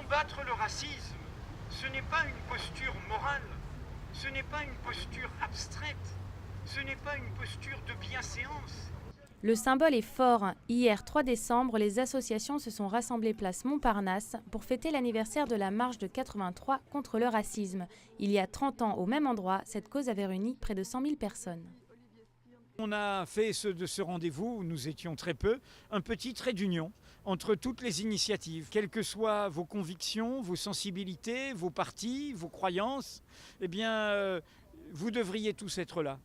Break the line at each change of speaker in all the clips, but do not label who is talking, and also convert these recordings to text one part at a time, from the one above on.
Combattre le racisme, ce n'est pas une posture morale, ce n'est pas une posture abstraite, ce n'est pas une posture de bienséance.
Le symbole est fort. Hier, 3 décembre, les associations se sont rassemblées place Montparnasse pour fêter l'anniversaire de la marche de 83 contre le racisme. Il y a 30 ans, au même endroit, cette cause avait réuni près de 100 000 personnes.
On a fait de ce rendez-vous, où nous étions très peu, un petit trait d'union entre toutes les initiatives. Quelles que soient vos convictions, vos sensibilités, vos partis, vos croyances, eh bien, vous devriez tous être là.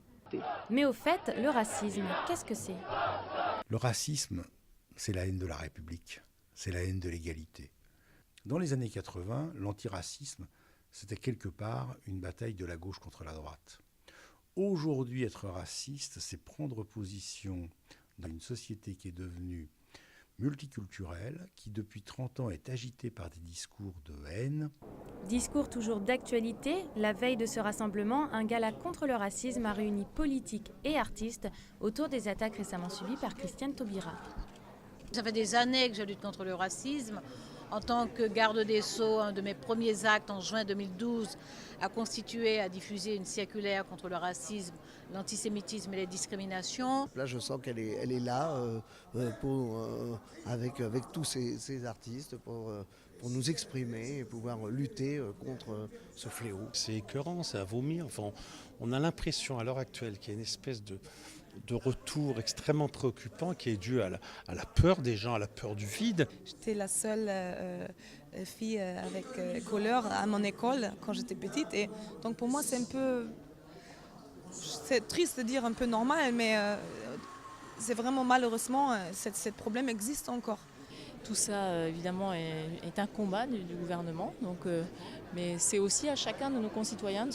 Mais au fait, le racisme, qu'est-ce que c'est ?
Le racisme, c'est la haine de la République, c'est la haine de l'égalité. Dans les années 80, l'antiracisme, c'était quelque part une bataille de la gauche contre la droite. Aujourd'hui, être raciste, c'est prendre position dans une société qui est devenue multiculturelle, qui depuis 30 ans est agitée par des discours de haine.
Discours toujours d'actualité, la veille de ce rassemblement, un gala contre le racisme a réuni politiques et artistes autour des attaques récemment subies par Christiane Taubira.
Ça fait des années que je lutte contre le racisme. En tant que garde des Sceaux, un de mes premiers actes en juin 2012 a constitué à diffuser une circulaire contre le racisme, l'antisémitisme et les discriminations.
Là, je sens qu'elle est là avec tous ces artistes pour nous exprimer et pouvoir lutter contre ce fléau.
C'est écœurant, c'est à vomir. Enfin, on a l'impression à l'heure actuelle qu'il y a une espèce de retour extrêmement préoccupant qui est dû à la peur des gens, à la peur du vide.
J'étais la seule fille avec couleur à mon école quand j'étais petite et donc pour moi c'est triste de dire un peu normal, mais c'est vraiment malheureusement ce problème existe encore.
Tout ça, évidemment, est un combat du gouvernement, mais c'est aussi à chacun de nos concitoyens de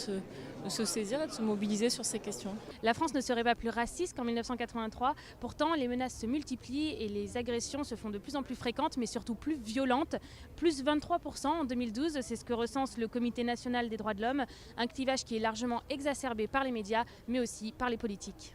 se saisir et de se mobiliser sur ces questions.
La France ne serait pas plus raciste qu'en 1983, pourtant les menaces se multiplient et les agressions se font de plus en plus fréquentes, mais surtout plus violentes. Plus 23% en 2012, c'est ce que recense le Comité national des droits de l'homme, un clivage qui est largement exacerbé par les médias, mais aussi par les politiques.